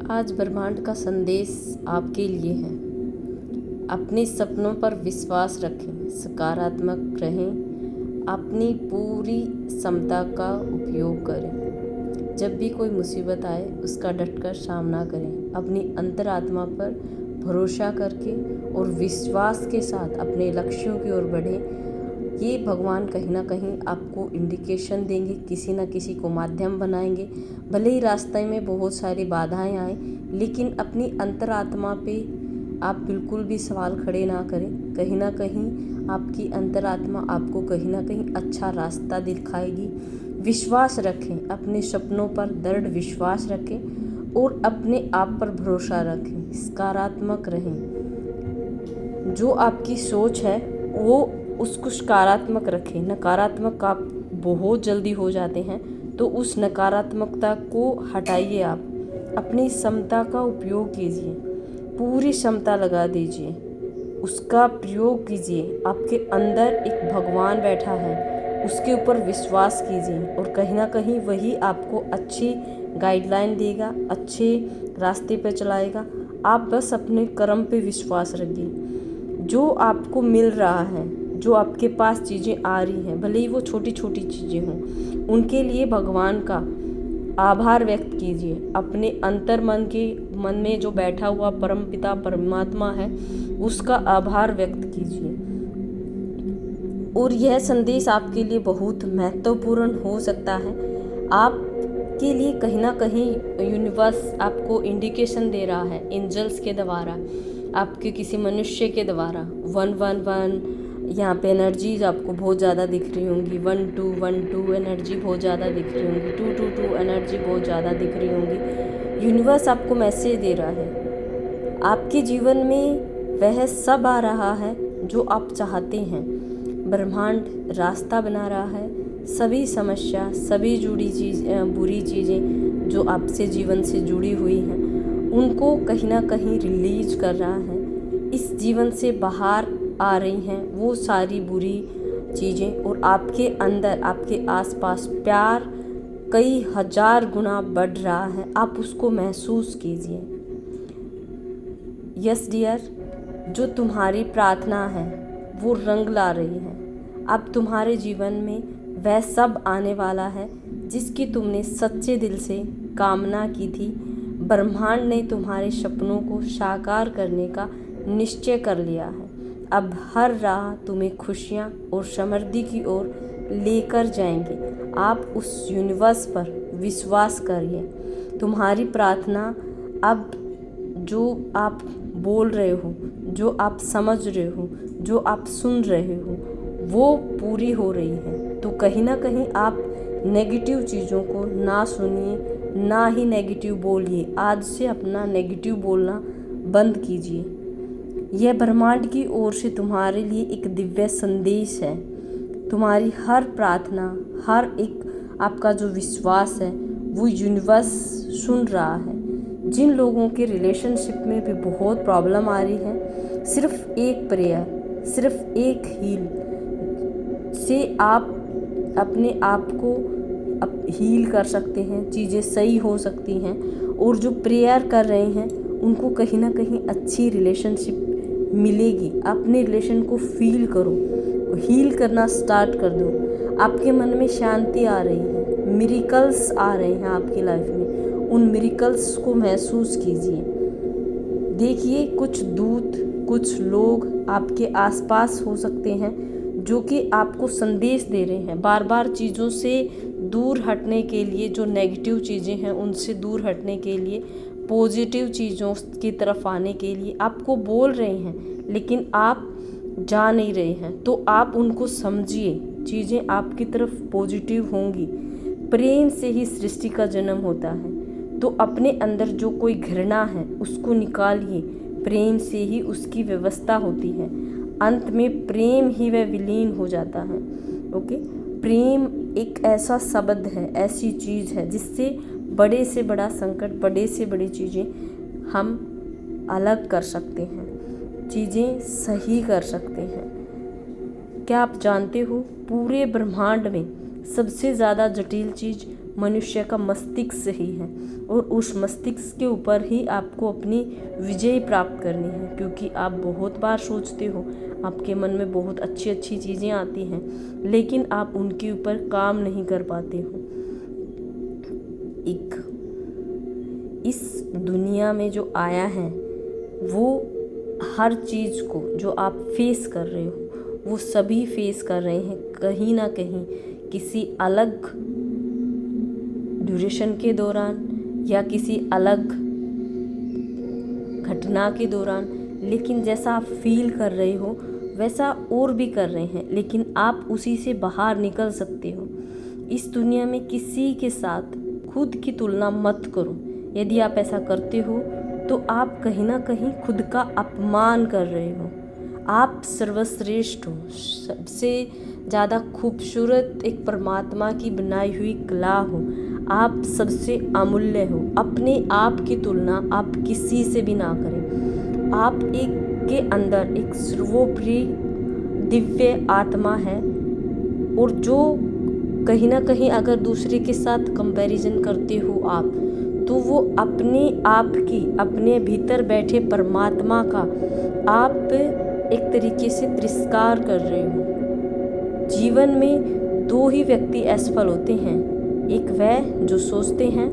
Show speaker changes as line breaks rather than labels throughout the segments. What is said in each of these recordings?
आज ब्रह्मांड का संदेश आपके लिए है। अपने सपनों पर विश्वास रखें, सकारात्मक रहें, अपनी पूरी क्षमता का उपयोग करें। जब भी कोई मुसीबत आए उसका डटकर सामना करें। अपनी अंतरात्मा पर भरोसा करके और विश्वास के साथ अपने लक्ष्यों की ओर बढ़ें। ये भगवान कहीं ना कहीं आपको इंडिकेशन देंगे, किसी न किसी को माध्यम बनाएंगे। भले ही रास्ते में बहुत सारी बाधाएं आए, लेकिन अपनी अंतरात्मा पे आप बिल्कुल भी सवाल खड़े ना करें। कहीं ना कहीं आपकी अंतरात्मा आपको कहीं ना कहीं अच्छा रास्ता दिखाएगी। विश्वास रखें, अपने सपनों पर दृढ़ विश्वास रखें और अपने आप पर भरोसा रखें। सकारात्मक रहें। जो आपकी सोच है वो उसको सकारात्मक रखें। नकारात्मक आप बहुत जल्दी हो जाते हैं, तो उस नकारात्मकता को हटाइए। आप अपनी क्षमता का उपयोग कीजिए, पूरी क्षमता लगा दीजिए, उसका प्रयोग कीजिए। आपके अंदर एक भगवान बैठा है, उसके ऊपर विश्वास कीजिए और कहीं ना कहीं वही आपको अच्छी गाइडलाइन देगा, अच्छे रास्ते पर चलाएगा। आप बस अपने कर्म पे विश्वास रखिए। जो आपको मिल रहा है, जो आपके पास चीज़ें आ रही हैं, भले ही वो छोटी छोटी चीज़ें हों, उनके लिए भगवान का आभार व्यक्त कीजिए। अपने अंतर मन में जो बैठा हुआ परम पिता परमात्मा है, उसका आभार व्यक्त कीजिए। और यह संदेश आपके लिए बहुत महत्वपूर्ण हो सकता है। आपके लिए कहीं ना कहीं यूनिवर्स आपको इंडिकेशन दे रहा है, एंजल्स के द्वारा, आपके किसी मनुष्य के द्वारा। 111 यहाँ पे एनर्जीज आपको बहुत ज़्यादा दिख रही होंगी। 1212 एनर्जी बहुत ज़्यादा दिख रही होंगी। 222 एनर्जी बहुत ज़्यादा दिख रही होंगी। यूनिवर्स आपको मैसेज दे रहा है, आपके जीवन में वह सब आ रहा है जो आप चाहते हैं। ब्रह्मांड रास्ता बना रहा है। सभी समस्या, सभी बुरी चीज़ें जो आपसे जीवन से जुड़ी हुई हैं, उनको कहीं ना कहीं रिलीज कर रहा है। इस जीवन से बाहर आ रही हैं वो सारी बुरी चीज़ें, और आपके अंदर, आपके आसपास प्यार कई हजार गुना बढ़ रहा है। आप उसको महसूस कीजिए। यस डियर, जो तुम्हारी प्रार्थना है वो रंग ला रही है। अब तुम्हारे जीवन में वह सब आने वाला है जिसकी तुमने सच्चे दिल से कामना की थी। ब्रह्मांड ने तुम्हारे सपनों को साकार करने का निश्चय कर लिया है। अब हर राह तुम्हें खुशियाँ और समृद्धि की ओर लेकर जाएंगे। आप उस यूनिवर्स पर विश्वास करिए। तुम्हारी प्रार्थना अब, जो आप बोल रहे हो, जो आप समझ रहे हो, जो आप सुन रहे हो, वो पूरी हो रही है। तो कहीं ना कहीं आप नेगेटिव चीज़ों को ना सुनिए, ना ही नेगेटिव बोलिए। आज से अपना नेगेटिव बोलना बंद कीजिए। यह ब्रह्मांड की ओर से तुम्हारे लिए एक दिव्य संदेश है। तुम्हारी हर प्रार्थना, हर एक आपका जो विश्वास है, वो यूनिवर्स सुन रहा है। जिन लोगों के रिलेशनशिप में भी बहुत प्रॉब्लम आ रही है, सिर्फ एक प्रेयर, सिर्फ एक हील से आप अपने आप को हील कर सकते हैं, चीज़ें सही हो सकती हैं। और जो प्रेयर कर रहे हैं उनको कहीं ना कहीं अच्छी रिलेशनशिप मिलेगी। अपने रिलेशन को फील करो, हील करना स्टार्ट कर दो। आपके मन में शांति आ रही है, मिरेकल्स आ रहे हैं आपकी लाइफ में। उन मिरेकल्स को महसूस कीजिए। देखिए, कुछ दूत, कुछ लोग आपके आसपास हो सकते हैं जो कि आपको संदेश दे रहे हैं, बार बार चीज़ों से दूर हटने के लिए। जो नेगेटिव चीज़ें हैं उनसे दूर हटने के लिए, पॉजिटिव चीज़ों की तरफ आने के लिए आपको बोल रहे हैं, लेकिन आप जा नहीं रहे हैं। तो आप उनको समझिए, चीज़ें आपकी तरफ पॉजिटिव होंगी। प्रेम से ही सृष्टि का जन्म होता है। तो अपने अंदर जो कोई घृणा है उसको निकालिए। प्रेम से ही उसकी व्यवस्था होती है। अंत में प्रेम ही वह विलीन हो जाता है। ओके, प्रेम एक ऐसा शब्द है, ऐसी चीज़ है जिससे बड़े से बड़ा संकट, बड़े से बड़ी चीज़ें हम अलग कर सकते हैं, चीज़ें सही कर सकते हैं। क्या आप जानते हो, पूरे ब्रह्मांड में सबसे ज़्यादा जटिल चीज़ मनुष्य का मस्तिष्क ही है और उस मस्तिष्क के ऊपर ही आपको अपनी विजय प्राप्त करनी है, क्योंकि आप बहुत बार सोचते हो, आपके मन में बहुत अच्छी अच्छी चीज़ें आती हैं, लेकिन आप उनके ऊपर काम नहीं कर पाते हो। इस दुनिया में जो आया है वो हर चीज़ को जो आप फेस कर रहे हो वो सभी फेस कर रहे हैं कहीं ना कहीं किसी अलग ड्यूरेशन के दौरान या किसी अलग घटना के दौरान। लेकिन जैसा आप फील कर रहे हो वैसा और भी कर रहे हैं, लेकिन आप उसी से बाहर निकल सकते हो। इस दुनिया में किसी के साथ खुद की तुलना मत करो। यदि आप ऐसा करते हो तो आप कहीं ना कहीं खुद का अपमान कर रहे हो। आप सर्वश्रेष्ठ हो, सबसे ज़्यादा खूबसूरत एक परमात्मा की बनाई हुई कला हो। आप सबसे अमूल्य हो। अपने आप की तुलना आप किसी से भी ना करें। आप के अंदर एक सर्वोपरि दिव्य आत्मा है, और जो कहीं ना कहीं अगर दूसरे के साथ कंपैरिजन करते हो आप, तो वो अपने आप की, अपने भीतर बैठे परमात्मा का आप एक तरीके से तिरस्कार कर रहे हो। जीवन में दो ही व्यक्ति असफल होते हैं, एक वह जो सोचते हैं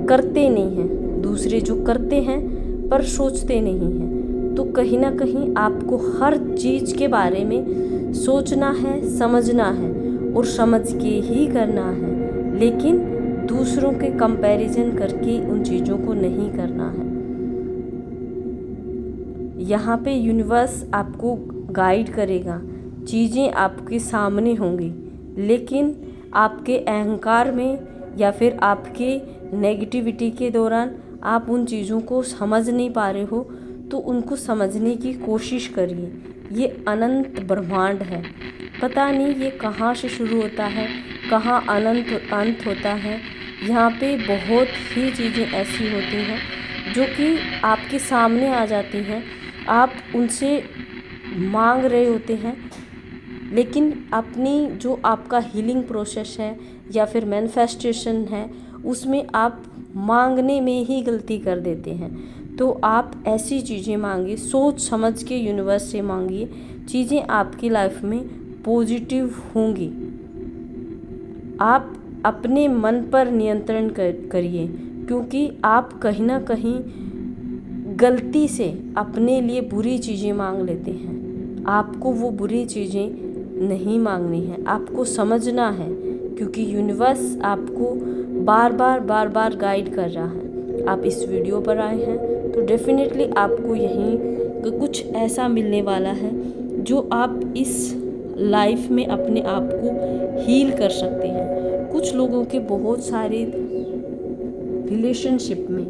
करते नहीं हैं, दूसरे जो करते हैं पर सोचते नहीं हैं। तो कहीं ना कहीं आपको हर चीज़ के बारे में सोचना है, समझना है और समझ के ही करना है, लेकिन दूसरों के कंपैरिजन करके उन चीज़ों को नहीं करना है। यहाँ पे यूनिवर्स आपको गाइड करेगा, चीज़ें आपके सामने होंगी, लेकिन आपके अहंकार में या फिर आपके नेगेटिविटी के दौरान आप उन चीज़ों को समझ नहीं पा रहे हो, तो उनको समझने की कोशिश करिए। ये अनंत ब्रह्मांड है, पता नहीं ये कहाँ से शुरू होता है, कहाँ अनंत अंत होता है। यहाँ पे बहुत ही चीज़ें ऐसी होती हैं जो कि आपके सामने आ जाती हैं, आप उनसे मांग रहे होते हैं, लेकिन अपनी जो आपका हीलिंग प्रोसेस है या फिर मैनिफेस्टेशन है उसमें आप मांगने में ही गलती कर देते हैं। तो आप ऐसी चीज़ें मांगिए, सोच समझ के यूनिवर्स से मांगिए, चीज़ें आपकी लाइफ में पॉजिटिव होंगी। आप अपने मन पर नियंत्रण करिए, क्योंकि आप कहीं ना कहीं गलती से अपने लिए बुरी चीज़ें मांग लेते हैं। आपको वो बुरी चीज़ें नहीं मांगनी है, आपको समझना है, क्योंकि यूनिवर्स आपको बार बार गाइड कर रहा है। आप इस वीडियो पर आए हैं तो डेफिनेटली आपको यहीं कुछ ऐसा मिलने वाला है जो आप इस लाइफ में अपने आप को हील कर सकते हैं। कुछ लोगों के बहुत सारे रिलेशनशिप में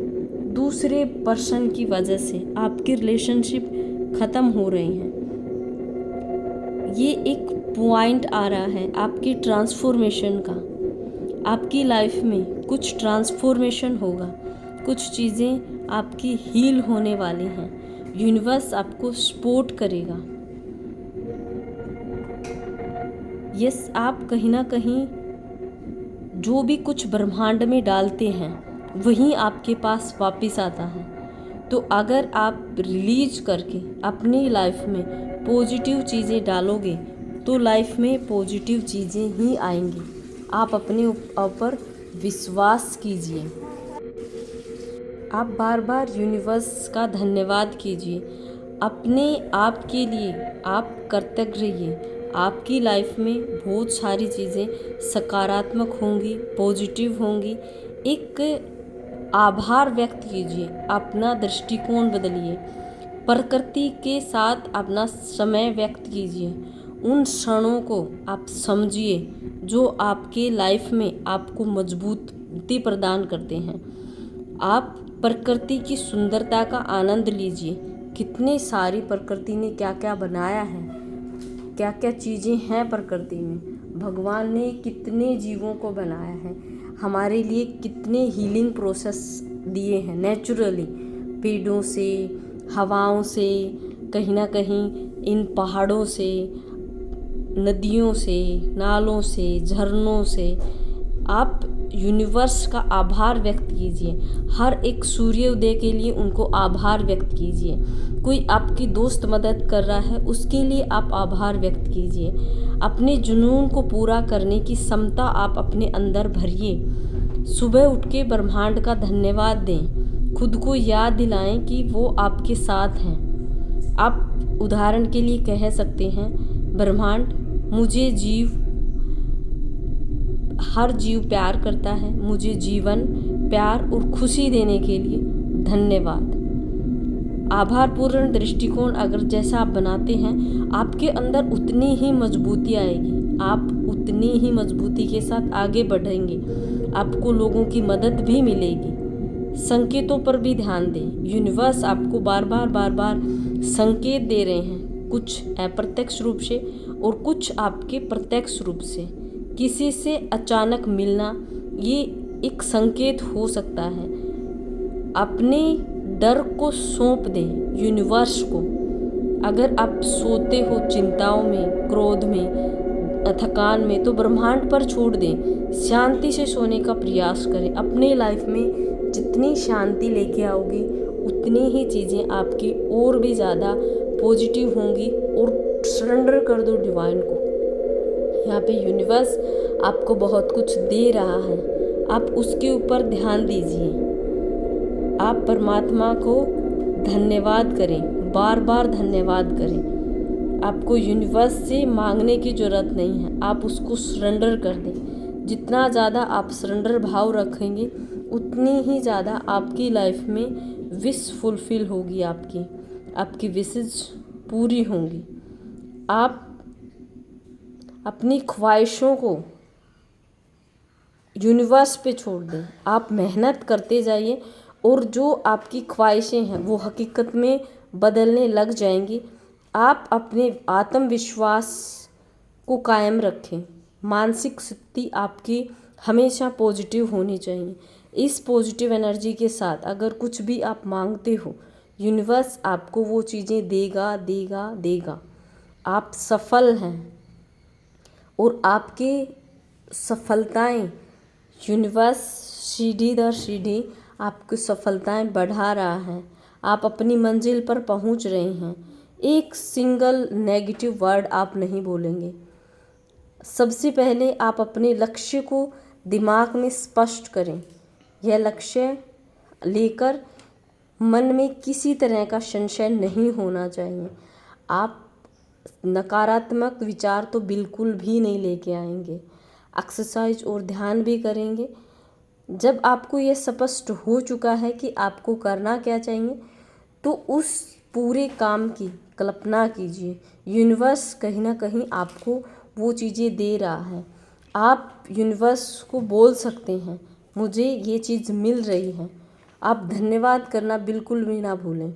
दूसरे पर्सन की वजह से आपकी रिलेशनशिप ख़त्म हो रही हैं। ये एक पॉइंट आ रहा है आपकी ट्रांसफॉर्मेशन का। आपकी लाइफ में कुछ ट्रांसफॉर्मेशन होगा, कुछ चीज़ें आपकी हील होने वाली हैं। यूनिवर्स आपको सपोर्ट करेगा। यस, आप कहीं ना कहीं जो भी कुछ ब्रह्मांड में डालते हैं वहीं आपके पास वापस आता है। तो अगर आप रिलीज करके अपनी लाइफ में पॉजिटिव चीज़ें डालोगे तो लाइफ में पॉजिटिव चीज़ें ही आएंगी। आप अपने ऊपर विश्वास कीजिए। आप बार बार यूनिवर्स का धन्यवाद कीजिए। अपने आप के लिए आप कृतज्ञ रहिए। आपकी लाइफ में बहुत सारी चीज़ें सकारात्मक होंगी, पॉजिटिव होंगी। एक आभार व्यक्त कीजिए, अपना दृष्टिकोण बदलिए, प्रकृति के साथ अपना समय व्यक्त कीजिए। उन क्षणों को आप समझिए जो आपके लाइफ में आपको मजबूती प्रदान करते हैं। आप प्रकृति की सुंदरता का आनंद लीजिए। कितनी सारी प्रकृति ने क्या क्या बनाया है, क्या क्या चीज़ें हैं प्रकृति में। भगवान ने कितने जीवों को बनाया है, हमारे लिए कितने हीलिंग प्रोसेस दिए हैं नेचुरली, पेड़ों से, हवाओं से, कहीं ना कहीं इन पहाड़ों से, नदियों से, नालों से, झरनों से। आप यूनिवर्स का आभार व्यक्त कीजिए। हर एक सूर्योदय के लिए उनको आभार व्यक्त कीजिए। कोई आपकी दोस्त मदद कर रहा है, उसके लिए आप आभार व्यक्त कीजिए। अपने जुनून को पूरा करने की क्षमता आप अपने अंदर भरिए। सुबह उठ के ब्रह्मांड का धन्यवाद दें। खुद को याद दिलाएं कि वो आपके साथ हैं। आप उदाहरण के लिए कह सकते हैं, ब्रह्मांड मुझे हर जीव प्यार करता है। मुझे जीवन, प्यार और खुशी देने के लिए धन्यवाद। आभारपूर्ण दृष्टिकोण अगर जैसा आप बनाते हैं, आपके अंदर उतनी ही मजबूती आएगी। आप उतनी ही मजबूती के साथ आगे बढ़ेंगे। आपको लोगों की मदद भी मिलेगी। संकेतों पर भी ध्यान दें। यूनिवर्स आपको बार बार संकेत दे रहे हैं, कुछ अप्रत्यक्ष रूप से और कुछ आपके प्रत्यक्ष रूप से। किसी से अचानक मिलना ये एक संकेत हो सकता है। अपने डर को सौंप दें यूनिवर्स को। अगर आप सोते हो चिंताओं में, क्रोध में, थकान में, तो ब्रह्मांड पर छोड़ दें। शांति से सोने का प्रयास करें। अपने लाइफ में जितनी शांति लेके आओगे, उतनी ही चीज़ें आपकी और भी ज़्यादा पॉजिटिव होंगी। और सरेंडर कर दो डिवाइन को। यहाँ पे यूनिवर्स आपको बहुत कुछ दे रहा है, आप उसके ऊपर ध्यान दीजिए। आप परमात्मा को धन्यवाद करें, बार बार धन्यवाद करें। आपको यूनिवर्स से मांगने की ज़रूरत नहीं है, आप उसको सरेंडर कर दें। जितना ज़्यादा आप सरेंडर भाव रखेंगे, उतनी ही ज़्यादा आपकी लाइफ में विश फुलफिल होगी। आपकी विशेज़ पूरी होंगी। आप अपनी ख्वाहिशों को यूनिवर्स पे छोड़ दें। आप मेहनत करते जाइए और जो आपकी ख्वाहिशें हैं वो हकीकत में बदलने लग जाएंगी। आप अपने आत्मविश्वास को कायम रखें। मानसिक स्थिति आपकी हमेशा पॉजिटिव होनी चाहिए। इस पॉजिटिव एनर्जी के साथ अगर कुछ भी आप मांगते हो, यूनिवर्स आपको वो चीज़ें देगा देगा देगा। आप सफल हैं और आपकी सफलताएं, यूनिवर्स सीढ़ी दर सीढ़ी आपकी सफलताएं बढ़ा रहा है। आप अपनी मंजिल पर पहुंच रहे हैं। एक सिंगल नेगेटिव वर्ड आप नहीं बोलेंगे। सबसे पहले आप अपने लक्ष्य को दिमाग में स्पष्ट करें। यह लक्ष्य लेकर मन में किसी तरह का संशय नहीं होना चाहिए। आप नकारात्मक विचार तो बिल्कुल भी नहीं लेके आएंगे। एक्सरसाइज और ध्यान भी करेंगे। जब आपको ये स्पष्ट हो चुका है कि आपको करना क्या चाहिए, तो उस पूरे काम की कल्पना कीजिए। यूनिवर्स कहीं ना कहीं आपको वो चीज़ें दे रहा है। आप यूनिवर्स को बोल सकते हैं, मुझे ये चीज़ मिल रही है। आप धन्यवाद करना बिल्कुल भी ना भूलें।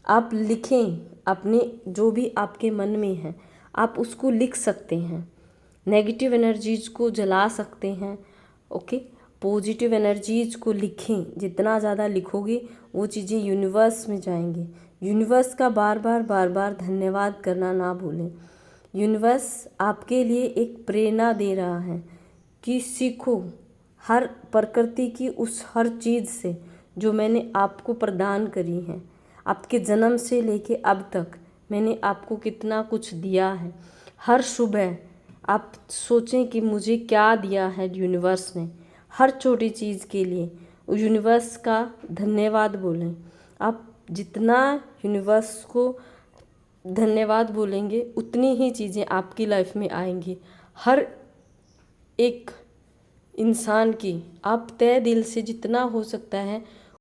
आप लिखें, अपने जो भी आपके मन में है आप उसको लिख सकते हैं। नेगेटिव एनर्जीज़ को जला सकते हैं। ओके, पॉजिटिव एनर्जीज़ को लिखें। जितना ज़्यादा लिखोगे वो चीज़ें यूनिवर्स में जाएंगी। यूनिवर्स का बार बार धन्यवाद करना ना भूलें। यूनिवर्स आपके लिए एक प्रेरणा दे रहा है कि सीखो हर प्रकृति की उस हर चीज़ से जो मैंने आपको प्रदान करी है। आपके जन्म से लेके अब तक मैंने आपको कितना कुछ दिया है। हर सुबह आप सोचें कि मुझे क्या दिया है यूनिवर्स ने। हर छोटी चीज़ के लिए यूनिवर्स का धन्यवाद बोलें। आप जितना यूनिवर्स को धन्यवाद बोलेंगे, उतनी ही चीज़ें आपकी लाइफ में आएंगी। हर एक इंसान की आप तय दिल से जितना हो सकता है